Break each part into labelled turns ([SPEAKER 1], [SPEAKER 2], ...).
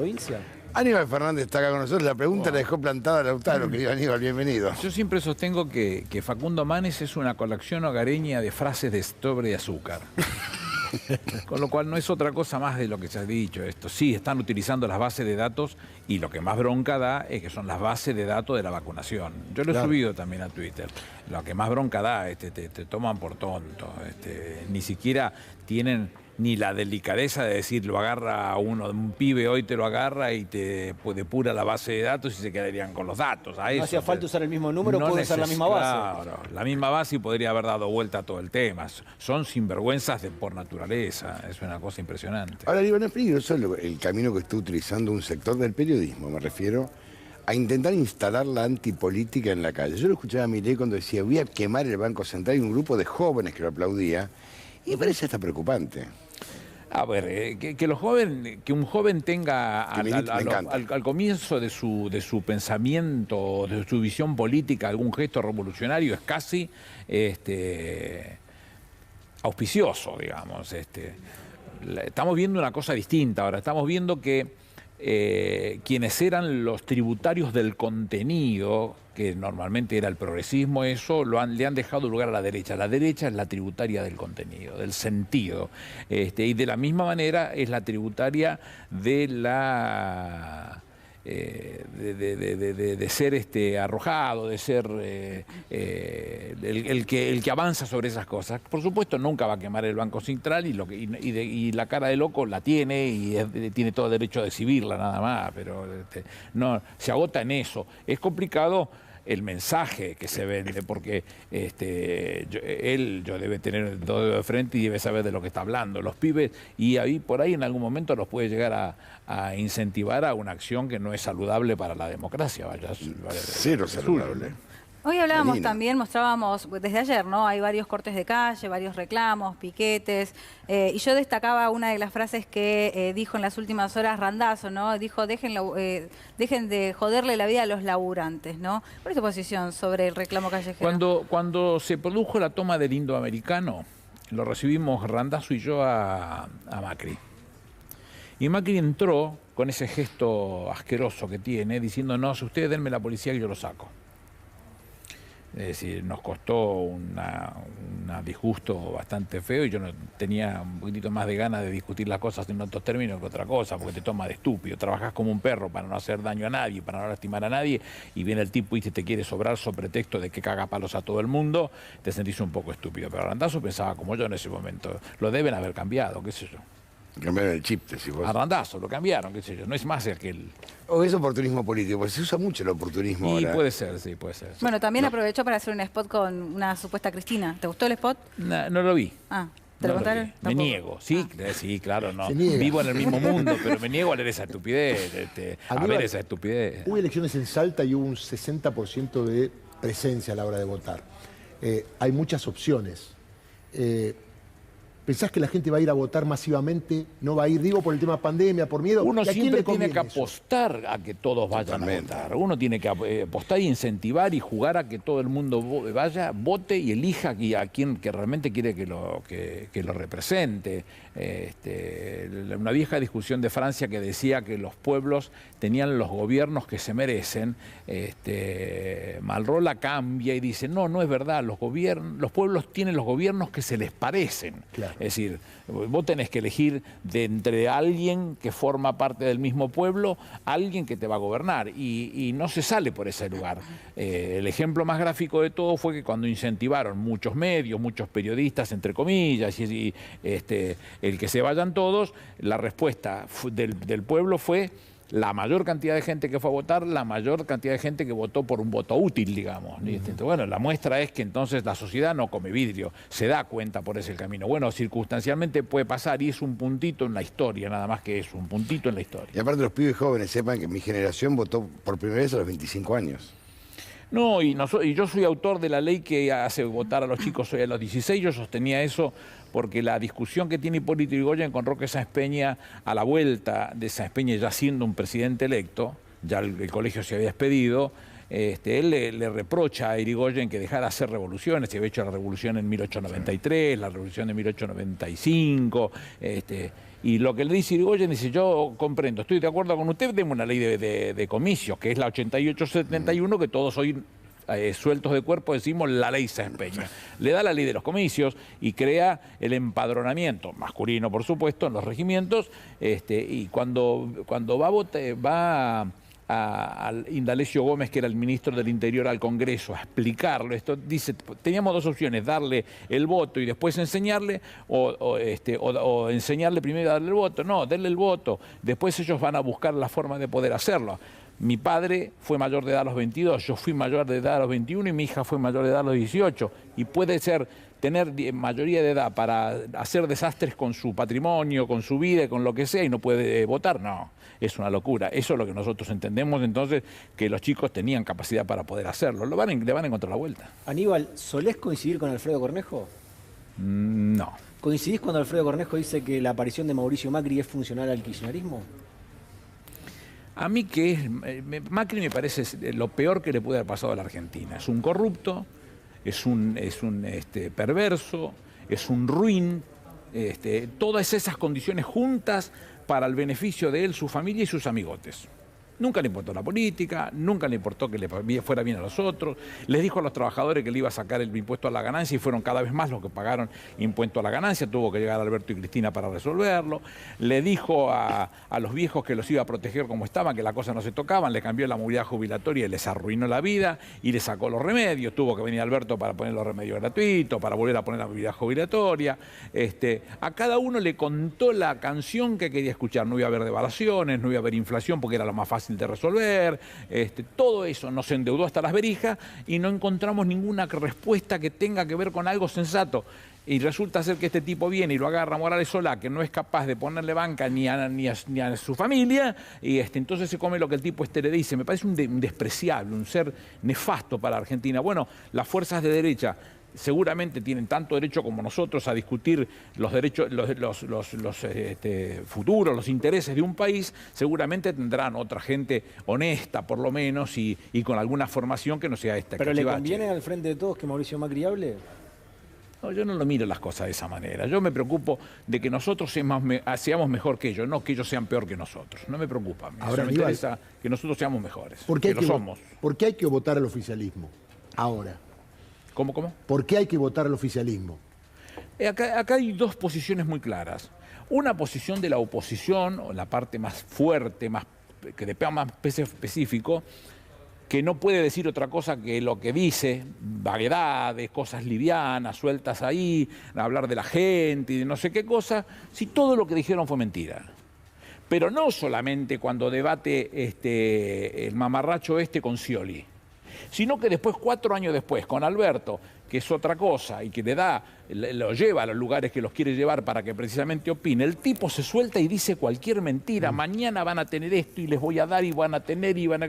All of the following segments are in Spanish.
[SPEAKER 1] provincia?
[SPEAKER 2] Aníbal Fernández está acá con nosotros. La pregunta la dejó plantada Lautaro, querido Aníbal, bienvenido.
[SPEAKER 3] Yo siempre sostengo que Facundo Manes es una colección hogareña de frases de sobre de azúcar. Con lo cual no es otra cosa más de lo que se ha dicho esto. Sí, están utilizando las bases de datos y lo que más bronca da es que son las bases de datos de la vacunación. Yo lo he subido también a Twitter. Lo que más bronca da, te toman por tonto. Ni siquiera tienen ni la delicadeza de decir, lo agarra uno, un pibe hoy te lo agarra y te depura la base de datos y se quedarían con los datos. A eso,
[SPEAKER 1] no hacía falta usar el mismo número,
[SPEAKER 3] no
[SPEAKER 1] puede usar la misma base.
[SPEAKER 3] Claro, la misma base y podría haber dado vuelta a todo el tema. Son sinvergüenzas por naturaleza, es una cosa impresionante.
[SPEAKER 2] Ahora, digo, no es peligroso el camino que está utilizando un sector del periodismo, me refiero a intentar instalar la antipolítica en la calle. Yo lo escuchaba a Milei cuando decía, voy a quemar el Banco Central, y un grupo de jóvenes que lo aplaudía, y me parece hasta preocupante.
[SPEAKER 3] A ver, que un joven tenga al comienzo de su pensamiento, de su visión política, algún gesto revolucionario es casi auspicioso, digamos. Estamos viendo una cosa distinta ahora, estamos viendo que quienes eran los tributarios del contenido, que normalmente era el progresismo, eso le han dejado lugar a la derecha. La derecha es la tributaria del contenido, del sentido. Y de la misma manera es la tributaria de la... de ser arrojado, de ser el que avanza sobre esas cosas. Por supuesto, nunca va a quemar el Banco Central y la cara de loco la tiene y tiene todo derecho a exhibirla nada más, pero no se agota en eso. Es complicado el mensaje que se vende, porque él debe tener el dedo de frente y debe saber de lo que está hablando. Los pibes, y ahí por ahí en algún momento los puede llegar a incentivar a una acción que no es saludable para la democracia.
[SPEAKER 2] Cero saludable.
[SPEAKER 4] Hoy hablábamos también, mostrábamos, desde ayer, ¿no? Hay varios cortes de calle, varios reclamos, piquetes, y yo destacaba una de las frases que dijo en las últimas horas Randazzo, ¿no? Dijo, dejen de joderle la vida a los laburantes, ¿no? ¿Cuál es tu posición sobre el reclamo callejero?
[SPEAKER 3] Cuando se produjo la toma del Indoamericano, lo recibimos Randazzo y yo a Macri. Y Macri entró con ese gesto asqueroso que tiene, diciendo, no, si ustedes denme la policía que yo lo saco. Es decir, nos costó un disgusto bastante feo y yo no tenía un poquitito más de ganas de discutir las cosas en otros términos que otra cosa, porque te toma de estúpido. Trabajás como un perro para no hacer daño a nadie, para no lastimar a nadie, y viene el tipo y te quiere sobrar sobre pretexto de que caga palos a todo el mundo, te sentís un poco estúpido. Pero Randazzo pensaba como yo en ese momento. Lo deben haber cambiado, qué sé yo.
[SPEAKER 2] Cambiaron el chip, decís vos.
[SPEAKER 3] A Randazzo lo cambiaron, qué sé yo. No es más aquel...
[SPEAKER 2] O es oportunismo político, porque se usa mucho el oportunismo ahora.
[SPEAKER 3] Puede ser, sí, puede ser.
[SPEAKER 4] Bueno, también aprovechó para hacer un spot con una supuesta Cristina. ¿Te gustó el spot?
[SPEAKER 3] No lo vi.
[SPEAKER 4] Ah, ¿te lo contaron?
[SPEAKER 3] Me niego, sí, sí, claro, no. Vivo en el mismo mundo, pero me niego a leer esa estupidez, a ver esa estupidez.
[SPEAKER 5] Hubo elecciones en Salta y hubo un 60% de presencia a la hora de votar. Hay muchas opciones. ¿Pensás que la gente va a ir a votar masivamente? ¿No va a ir, digo, por el tema pandemia, por miedo?
[SPEAKER 3] Uno siempre tiene que apostar a que todos vayan a votar. Uno tiene que apostar y incentivar y jugar a que todo el mundo vaya, vote y elija a quien que realmente quiere que lo represente. Una vieja discusión de Francia que decía que los pueblos tenían los gobiernos que se merecen. Malraux la cambia y dice, no es verdad, los pueblos tienen los gobiernos que se les parecen. Claro. Es decir, vos tenés que elegir de entre alguien que forma parte del mismo pueblo, alguien que te va a gobernar, y no se sale por ese lugar. El ejemplo más gráfico de todo fue que cuando incentivaron muchos medios, muchos periodistas, entre comillas, y el que se vayan todos, la respuesta del pueblo fue la mayor cantidad de gente que fue a votar, la mayor cantidad de gente que votó por un voto útil, digamos. Bueno, la muestra es que entonces la sociedad no come vidrio, se da cuenta por ese camino. Bueno, circunstancialmente puede pasar y es un puntito en la historia, nada más que eso, un puntito en la historia.
[SPEAKER 2] Y aparte los pibes jóvenes sepan que mi generación votó por primera vez a los 25 años.
[SPEAKER 3] No, y yo soy autor de la ley que hace votar a los chicos hoy a los 16, yo sostenía eso porque la discusión que tiene Hipólito Yrigoyen con Roque Sáenz Peña a la vuelta de Sáenz Peña ya siendo un presidente electo, ya el colegio se había expedido, él le reprocha a Yrigoyen que dejara de hacer revoluciones, se había hecho la revolución en 1893, la revolución de 1895, Y lo que le dice Irigoyen dice, yo comprendo, estoy de acuerdo con usted, tenemos una ley de comicios, que es la 8871, que todos hoy sueltos de cuerpo decimos la ley Sáenz Peña. Le da la ley de los comicios y crea el empadronamiento, masculino por supuesto, en los regimientos, y cuando va al Indalecio Gómez, que era el ministro del Interior, al Congreso a explicarlo. Esto dice, teníamos dos opciones, darle el voto y después enseñarle, o enseñarle primero a darle el voto. No, darle el voto, después ellos van a buscar la forma de poder hacerlo. Mi padre fue mayor de edad a los 22, yo fui mayor de edad a los 21 y mi hija fue mayor de edad a los 18. Y puede ser tener mayoría de edad para hacer desastres con su patrimonio, con su vida, con lo que sea, y no puede votar. No, es una locura. Eso es lo que nosotros entendemos entonces, que los chicos tenían capacidad para poder hacerlo. Le van a encontrar la vuelta.
[SPEAKER 1] Aníbal, ¿solés coincidir con Alfredo Cornejo?
[SPEAKER 3] No.
[SPEAKER 1] ¿Coincidís cuando Alfredo Cornejo dice que la aparición de Mauricio Macri es funcional al kirchnerismo?
[SPEAKER 3] A mí Macri me parece lo peor que le puede haber pasado a la Argentina. Es un corrupto, es un perverso, es un ruin, todas esas condiciones juntas para el beneficio de él, su familia y sus amigotes. Nunca le importó la política, nunca le importó que le fuera bien a los otros. Les dijo a los trabajadores que le iba a sacar el impuesto a la ganancia y fueron cada vez más los que pagaron impuesto a la ganancia. Tuvo que llegar Alberto y Cristina para resolverlo. Le dijo a los viejos que los iba a proteger como estaban, que las cosas no se tocaban. Le cambió la movilidad jubilatoria y les arruinó la vida y le sacó los remedios. Tuvo que venir Alberto para poner los remedios gratuitos, para volver a poner la movilidad jubilatoria. A cada uno le contó la canción que quería escuchar. No iba a haber devaluaciones, no iba a haber inflación porque era lo más fácil de resolver, todo eso nos endeudó hasta las verijas y no encontramos ninguna respuesta que tenga que ver con algo sensato. Y resulta ser que este tipo viene y lo agarra Morales Solá, que no es capaz de ponerle banca ni a su familia, y entonces se come lo que el tipo le dice. Me parece un despreciable, un ser nefasto para Argentina. Bueno, las fuerzas de derecha seguramente tienen tanto derecho como nosotros a discutir los derechos, los futuros, los intereses de un país. Seguramente tendrán otra gente honesta, por lo menos, y con alguna formación que no sea esta.
[SPEAKER 1] ¿Pero le conviene al Frente de Todos que Mauricio Macri hable?
[SPEAKER 3] No, yo no lo miro las cosas de esa manera. Yo me preocupo de que nosotros seamos mejor que ellos, no que ellos sean peor que nosotros. No me preocupa.
[SPEAKER 5] Ahora,
[SPEAKER 3] me interesa que nosotros seamos mejores.
[SPEAKER 5] ¿Por qué
[SPEAKER 3] lo somos.
[SPEAKER 5] ¿Por qué hay que votar al oficialismo ahora?
[SPEAKER 3] ¿Cómo?
[SPEAKER 5] ¿Por qué hay que votar al oficialismo?
[SPEAKER 3] Acá hay dos posiciones muy claras. Una posición de la oposición, o la parte más fuerte, que le pega más peso específico, que no puede decir otra cosa que lo que dice, vaguedades, cosas livianas, sueltas ahí, hablar de la gente y de no sé qué cosa, si todo lo que dijeron fue mentira. Pero no solamente cuando debate el mamarracho con Scioli, sino que después, 4 años después, con Alberto, que es otra cosa, y que lo lleva a los lugares que los quiere llevar para que precisamente opine, el tipo se suelta y dice cualquier mentira. Mañana van a tener esto y les voy a dar y van a tener y van a...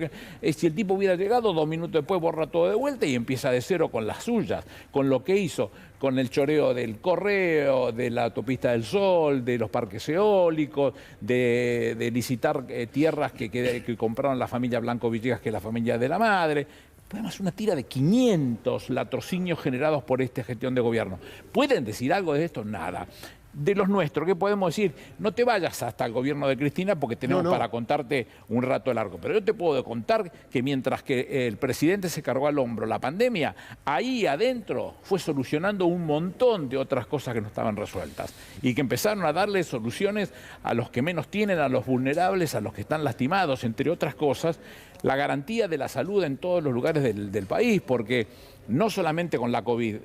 [SPEAKER 3] Si el tipo hubiera llegado, 2 minutos después borra todo de vuelta y empieza de cero con las suyas, con lo que hizo, con el choreo del correo, de la autopista del Sol, de los parques eólicos, de licitar tierras que compraron la familia Blanco Villegas, que es la familia de la madre. Además, una tira de 500 latrocinios generados por esta gestión de gobierno. ¿Pueden decir algo de esto? Nada. De los nuestros, ¿qué podemos decir? No te vayas hasta el gobierno de Cristina porque tenemos para contarte un rato largo. Pero yo te puedo contar que mientras que el presidente se cargó al hombro la pandemia, ahí adentro fue solucionando un montón de otras cosas que no estaban resueltas. Y que empezaron a darle soluciones a los que menos tienen, a los vulnerables, a los que están lastimados, entre otras cosas, la garantía de la salud en todos los lugares del país, porque no solamente con la COVID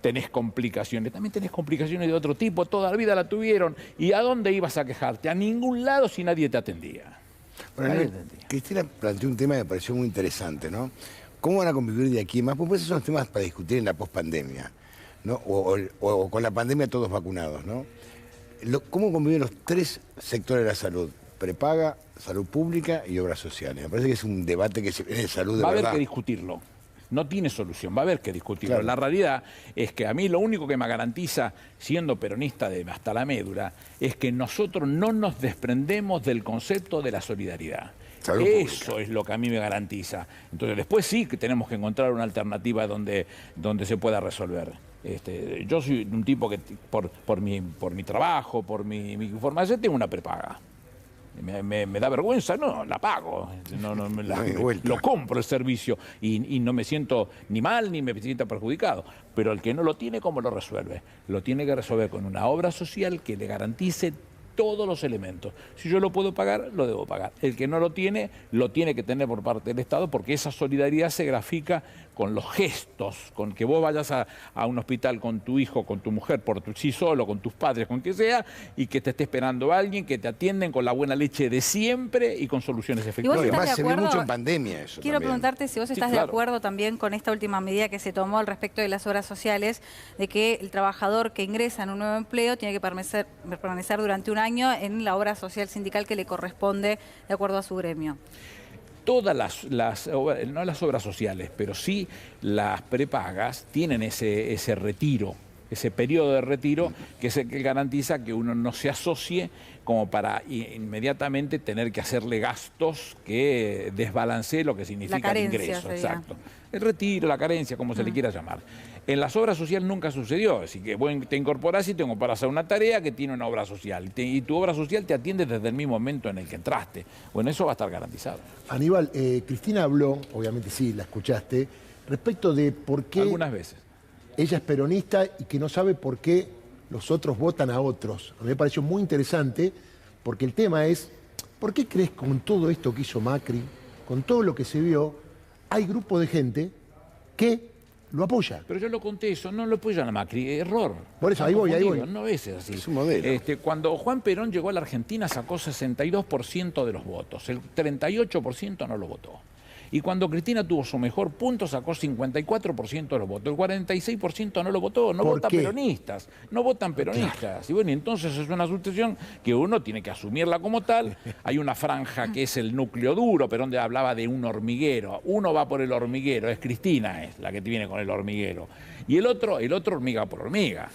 [SPEAKER 3] tenés complicaciones, también tenés complicaciones de otro tipo, toda la vida la tuvieron. ¿Y a dónde ibas a quejarte? A ningún lado si nadie te atendía.
[SPEAKER 2] Bueno, Cristina planteó un tema que me pareció muy interesante, ¿no? ¿Cómo van a convivir de aquí en más? Porque esos son los temas para discutir en la pospandemia, ¿no? O con la pandemia todos vacunados, ¿no? ¿Cómo conviven los 3 sectores de la salud? Prepaga, salud pública y obras sociales. Me parece que es un debate que se viene de salud de verdad.
[SPEAKER 3] Va a haber que discutirlo. No tiene solución, va a haber que discutirlo.
[SPEAKER 2] Claro.
[SPEAKER 3] La realidad es que a mí lo único que me garantiza, siendo peronista hasta la médula, es que nosotros no nos desprendemos del concepto de la solidaridad.
[SPEAKER 2] Salud
[SPEAKER 3] Eso
[SPEAKER 2] pública.
[SPEAKER 3] es lo que a mí me garantiza. Entonces después sí que tenemos que encontrar una alternativa donde se pueda resolver. Yo soy un tipo que por mi trabajo, por mi formación, tengo una prepaga. Me da vergüenza, no, la pago, lo compro el servicio y no me siento ni mal ni me siento perjudicado. Pero el que no lo tiene, ¿cómo lo resuelve? Lo tiene que resolver con una obra social que le garantice todos los elementos. Si yo lo puedo pagar, lo debo pagar. El que no lo tiene que tener por parte del Estado, porque esa solidaridad se grafica con los gestos, con que vos vayas a un hospital con tu hijo, con tu mujer, por tu sí solo, con tus padres, con quien sea, y que te esté esperando alguien, que te atienden con la buena leche de siempre y con soluciones efectivas.
[SPEAKER 4] ¿Y vos
[SPEAKER 2] Además,
[SPEAKER 4] estás de
[SPEAKER 2] se vio
[SPEAKER 4] acuerdo?
[SPEAKER 2] mucho en pandemia eso.
[SPEAKER 4] Quiero
[SPEAKER 2] también.
[SPEAKER 4] preguntarte si vos
[SPEAKER 3] Sí,
[SPEAKER 4] estás
[SPEAKER 3] claro.
[SPEAKER 4] de acuerdo también con esta última medida que se tomó al respecto de las obras sociales, de que el trabajador que ingresa en un nuevo empleo tiene que permanecer durante un año en la obra social sindical que le corresponde de acuerdo a su gremio.
[SPEAKER 3] Todas no las obras sociales, pero sí las prepagas tienen ese retiro, ese periodo de retiro que es el que garantiza que uno no se asocie como para inmediatamente tener que hacerle gastos que desbalancee lo que significa
[SPEAKER 4] La carencia,
[SPEAKER 3] el ingreso.
[SPEAKER 4] sería.
[SPEAKER 3] Exacto. El retiro, la carencia, como se le quiera llamar. En las obras sociales nunca sucedió, así que vos te incorporás y te incorporás a una tarea que tiene una obra social. Y tu obra social te atiende desde el mismo momento en el que entraste. Bueno, eso va a estar garantizado.
[SPEAKER 5] Aníbal, Cristina habló, obviamente sí, la escuchaste, respecto de por qué
[SPEAKER 3] Algunas veces.
[SPEAKER 5] ella es peronista y que no sabe por qué los otros votan a otros. A mí me pareció muy interesante porque el tema es, ¿por qué crees que con todo esto que hizo Macri, con todo lo que se vio, hay grupos de gente que lo apoya?
[SPEAKER 3] Pero yo lo conté eso, no lo apoyan a Macri, error.
[SPEAKER 5] Por eso,
[SPEAKER 3] Está
[SPEAKER 5] ahí voy.
[SPEAKER 3] confundido, no es así.
[SPEAKER 2] Es un modelo.
[SPEAKER 3] Cuando Juan Perón llegó a la Argentina sacó 62% de los votos, el 38% no lo votó. Y cuando Cristina tuvo su mejor punto sacó 54% de los votos, el 46% no lo votó, no
[SPEAKER 5] ¿Por
[SPEAKER 3] votan
[SPEAKER 5] qué?
[SPEAKER 3] peronistas, no votan peronistas. Y bueno, entonces es una situación que uno tiene que asumirla como tal. Hay una franja que es el núcleo duro, Perón hablaba de un hormiguero. Uno va por el hormiguero, es Cristina, es la que viene con el hormiguero. Y el otro hormiga por hormiga.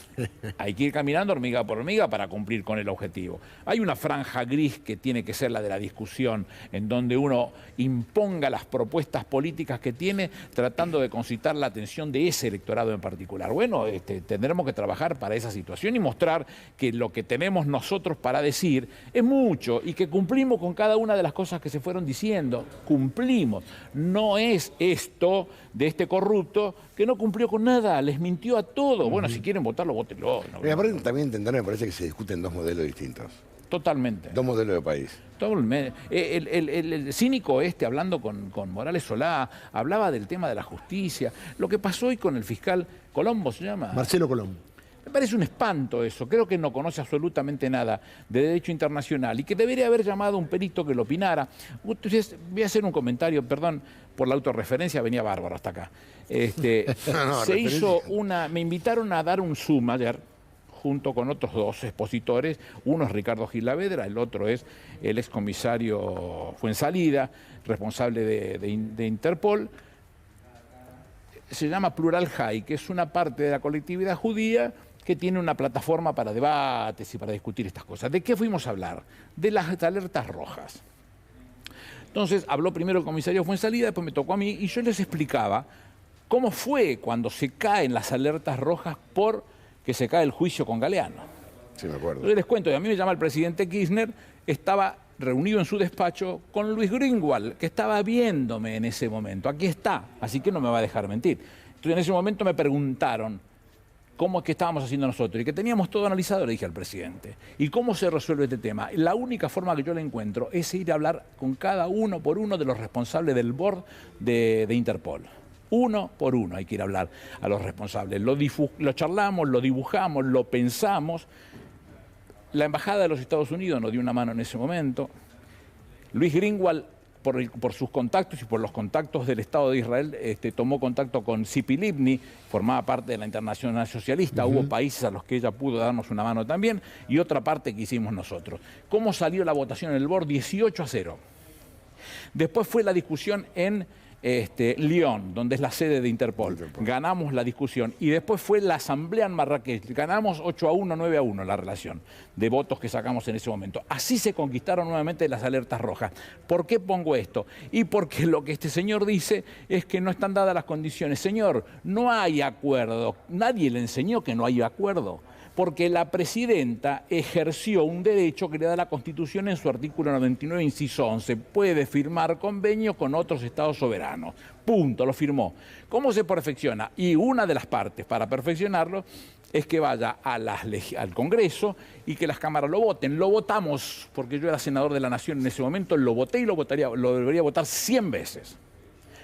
[SPEAKER 3] Hay que ir caminando hormiga por hormiga para cumplir con el objetivo. Hay una franja gris que tiene que ser la de la discusión, en donde uno imponga las propuestas políticas que tiene, tratando de concitar la atención de ese electorado en particular. Bueno, tendremos que trabajar para esa situación y mostrar que lo que tenemos nosotros para decir es mucho y que cumplimos con cada una de las cosas que se fueron diciendo. Cumplimos. No es esto de este corrupto que no cumplió con nada, les mintió a todo. Bueno, si quieren votarlo, votenlo.
[SPEAKER 2] Pero aparte también entenderme, me parece que se discuten dos modelos distintos.
[SPEAKER 3] Totalmente.
[SPEAKER 2] Dos modelos de país.
[SPEAKER 3] El cínico hablando con Morales Solá, hablaba del tema de la justicia. Lo que pasó hoy con el fiscal Colombo, ¿se llama?
[SPEAKER 5] Marcelo Colombo.
[SPEAKER 3] Me parece un espanto eso. Creo que no conoce absolutamente nada de derecho internacional y que debería haber llamado a un perito que lo opinara. Entonces, voy a hacer un comentario, perdón por la autorreferencia, venía bárbaro hasta acá. Se hizo me invitaron a dar un Zoom ayer, junto con otros dos expositores. Uno es Ricardo Gilavedra, el otro es el excomisario Fuensalida, responsable de Interpol. Se llama Plural High, que es una parte de la colectividad judía que tiene una plataforma para debates y para discutir estas cosas. ¿De qué fuimos a hablar? De las alertas rojas. Entonces habló primero el comisario Fuensalida, después me tocó a mí y yo les explicaba cómo fue cuando se caen las alertas rojas porque se cae el juicio con Galeano.
[SPEAKER 2] Sí, me acuerdo.
[SPEAKER 3] Entonces les cuento, y a mí me llama el presidente Kirchner, estaba reunido en su despacho con Luis Greenwald, que estaba viéndome en ese momento. Aquí está, así que no me va a dejar mentir. Entonces en ese momento me preguntaron cómo es que estábamos haciendo nosotros y que teníamos todo analizado, le dije al presidente. ¿Y cómo se resuelve este tema? La única forma que yo le encuentro es ir a hablar con cada uno por uno de los responsables del board de Interpol. Uno por uno hay que ir a hablar a los responsables. Lo charlamos, lo dibujamos, lo pensamos. La Embajada de los Estados Unidos nos dio una mano en ese momento. Luis Greenwald, por sus contactos y por los contactos del Estado de Israel, tomó contacto con Tzipi Livni, formaba parte de la Internacional Socialista. Hubo países a los que ella pudo darnos una mano también, y otra parte que hicimos nosotros. ¿Cómo salió la votación en el board? 18-0. Después fue la discusión en Lyon, donde es la sede de Interpol. Ganamos la discusión y después fue la asamblea en Marrakech. Ganamos 8-1, 9-1 la relación de votos que sacamos en ese momento. Así se conquistaron nuevamente las alertas rojas. ¿Por qué pongo esto? Y porque lo que este señor dice es que no están dadas las condiciones. Señor, no hay acuerdo. Nadie le enseñó que no hay acuerdo. Porque la presidenta ejerció un derecho que le da la Constitución en su artículo 99, inciso 11. Puede firmar convenios con otros estados soberanos. Punto, lo firmó. ¿Cómo se perfecciona? Y una de las partes para perfeccionarlo es que vaya al Congreso y que las cámaras lo voten. Lo votamos, porque yo era senador de la Nación en ese momento, lo voté y lo debería votar 100 veces.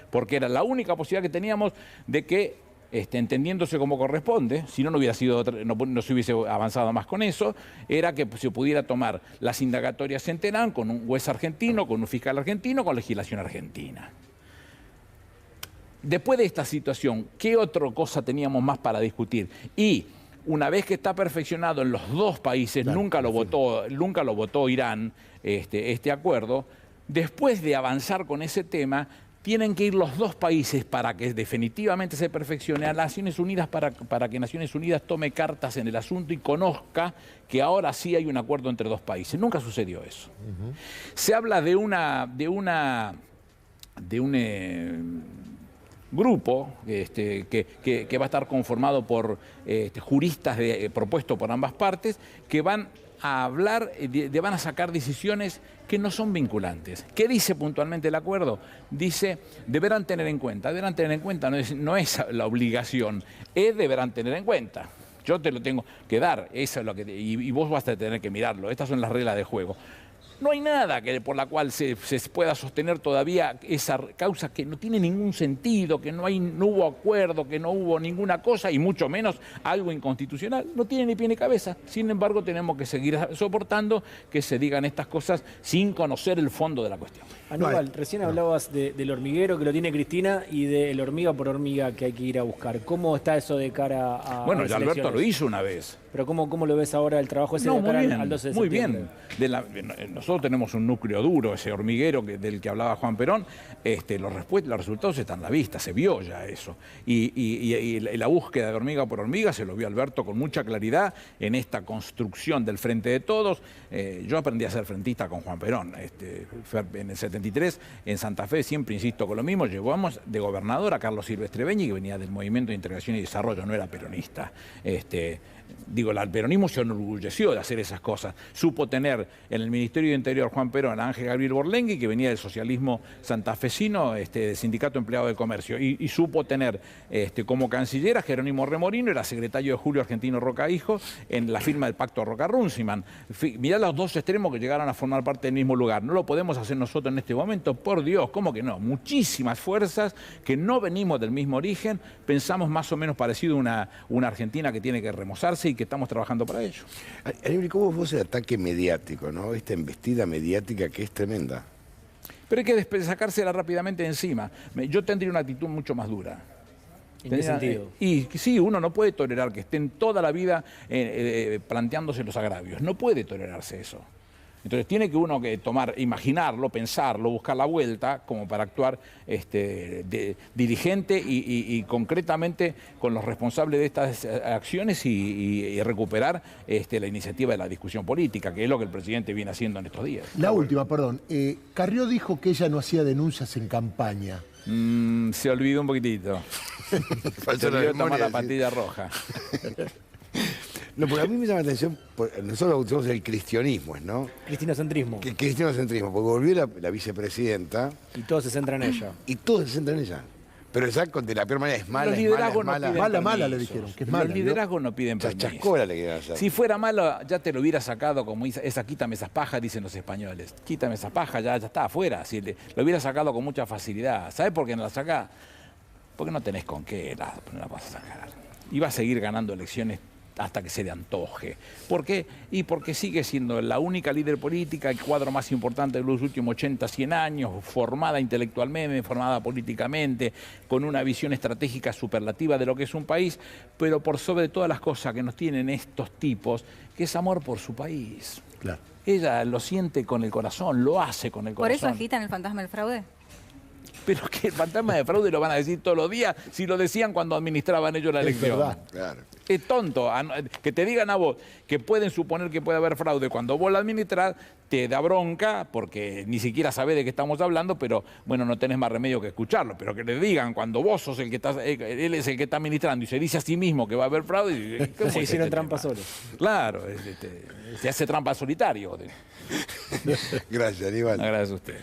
[SPEAKER 3] Porque era la única posibilidad que teníamos de que entendiéndose como corresponde, si no, no se hubiese avanzado más con eso, era que se pudiera tomar las indagatorias en Teherán con un juez argentino, con un fiscal argentino, con legislación argentina. Después de esta situación, ¿qué otra cosa teníamos más para discutir? Y una vez que está perfeccionado en los dos países, claro, nunca lo votó Irán, este acuerdo, después de avanzar con ese tema, tienen que ir los dos países para que definitivamente se perfeccione a Naciones Unidas para que Naciones Unidas tome cartas en el asunto y conozca que ahora sí hay un acuerdo entre dos países. Nunca sucedió eso. Se habla de un grupo que va a estar conformado por juristas propuestos por ambas partes que van a hablar, van a sacar decisiones que no son vinculantes. ¿Qué dice puntualmente el acuerdo? Dice, deberán tener en cuenta no es la obligación, deberán tener en cuenta. Yo te lo tengo que dar, eso es lo que y vos vas a tener que mirarlo. Estas son las reglas de juego. No hay nada por la cual se pueda sostener todavía esa causa que no tiene ningún sentido, que no hubo acuerdo, que no hubo ninguna cosa, y mucho menos algo inconstitucional. No tiene ni pie ni cabeza. Sin embargo, tenemos que seguir soportando que se digan estas cosas sin conocer el fondo de la cuestión.
[SPEAKER 1] Aníbal, recién hablabas del hormiguero que lo tiene Cristina y del hormiga por hormiga que hay que ir a buscar. ¿Cómo está eso de cara a
[SPEAKER 3] Bueno,
[SPEAKER 1] las
[SPEAKER 3] Alberto
[SPEAKER 1] elecciones?
[SPEAKER 3] lo hizo una vez.
[SPEAKER 1] Pero ¿cómo lo ves ahora el trabajo ese de cara al 12 de septiembre?
[SPEAKER 3] Muy bien. Nosotros tenemos un núcleo duro, ese hormiguero del que hablaba Juan Perón. Los resultados están a la vista, se vio ya eso. Y la búsqueda de hormiga por hormiga se lo vio Alberto con mucha claridad en esta construcción del Frente de Todos. Yo aprendí a ser frentista con Juan Perón. En el 73, en Santa Fe, siempre insisto con lo mismo, llevamos de gobernador a Carlos Silvestre Beñi, que venía del Movimiento de Integración y Desarrollo, no era peronista. El peronismo se enorgulleció de hacer esas cosas. Supo tener en el Ministerio de Interior Juan Perón a Ángel Gabriel Borlengui, que venía del socialismo santafesino, del Sindicato Empleado de Comercio, y supo tener como canciller a Jerónimo Remorino, era secretario de Julio Argentino Roca Hijo, en la firma del Pacto Roca-Runciman. Mirá los dos extremos que llegaron a formar parte del mismo lugar. No lo podemos hacer nosotros en este momento, por Dios, ¿cómo que no? Muchísimas fuerzas que no venimos del mismo origen, pensamos más o menos parecido a una Argentina que tiene que remozarse y que estamos trabajando para ello.
[SPEAKER 2] Aníbal, ¿cómo vos el ataque mediático, ¿no? Esta embestida mediática que es tremenda?
[SPEAKER 3] Pero hay que sacársela rápidamente de encima. Yo tendría una actitud mucho más dura.
[SPEAKER 1] ¿En qué sentido?
[SPEAKER 3] Y sí, uno no puede tolerar que estén toda la vida planteándose los agravios. No puede tolerarse eso. Entonces tiene que uno imaginarlo, pensarlo, buscar la vuelta como para actuar dirigente y concretamente con los responsables de estas acciones y recuperar la iniciativa de la discusión política, que es lo que el presidente viene haciendo en estos días.
[SPEAKER 5] La última, perdón. Carrió dijo que ella no hhacía denuncias en campaña.
[SPEAKER 3] Se olvidó un poquitito. Se olvidó tomar la pastilla roja.
[SPEAKER 2] No, porque a mí me llama la atención, nosotros usamos el cristianismo, ¿no?
[SPEAKER 1] Cristinocentrismo.
[SPEAKER 2] El cristianocentrismo, porque volvió la vicepresidenta.
[SPEAKER 1] Y todos se centran en ella.
[SPEAKER 2] Y todos se centran en ella. Pero esa de la peor manera es mala,
[SPEAKER 5] mala, le dijeron. Que es mala,
[SPEAKER 3] los liderazgos no piden permiso.
[SPEAKER 2] Chascora le querían hacer.
[SPEAKER 3] Si fuera malo, ya te lo hubiera sacado como quítame esas pajas, dicen los españoles. Quítame esas pajas, ya está afuera. Si lo hubiera sacado con mucha facilidad. ¿Sabes por qué no la saca? Porque no tenés con qué la vas a sacar. Y va a seguir ganando elecciones hasta que se le antoje. ¿Por qué? Y porque sigue siendo la única líder política, el cuadro más importante de los últimos 80, 100 años, formada intelectualmente, formada políticamente, con una visión estratégica superlativa de lo que es un país, pero por sobre todas las cosas que nos tienen estos tipos, que es amor por su país.
[SPEAKER 5] Claro.
[SPEAKER 3] Ella lo siente con el corazón, lo hace con el corazón.
[SPEAKER 4] ¿Por eso agitan el fantasma del fraude?
[SPEAKER 3] Pero que el fantasma de fraude lo van a decir todos los días si lo decían cuando administraban ellos la elección.
[SPEAKER 5] verdad.
[SPEAKER 2] Claro.
[SPEAKER 3] Es tonto. Que te digan a vos que pueden suponer que puede haber fraude cuando vos la administrás, te da bronca porque ni siquiera sabés de qué estamos hablando, pero bueno, no tenés más remedio que escucharlo. Pero que le digan cuando vos sos el que estás, él es el que está administrando y se dice a sí mismo que va a haber fraude. ¿Cómo
[SPEAKER 1] Se
[SPEAKER 3] es
[SPEAKER 1] hicieron
[SPEAKER 3] este
[SPEAKER 1] trampa
[SPEAKER 3] tema?
[SPEAKER 1] solos.
[SPEAKER 3] Claro, se hace trampa solitario.
[SPEAKER 2] Gracias, Aníbal.
[SPEAKER 3] Gracias a usted.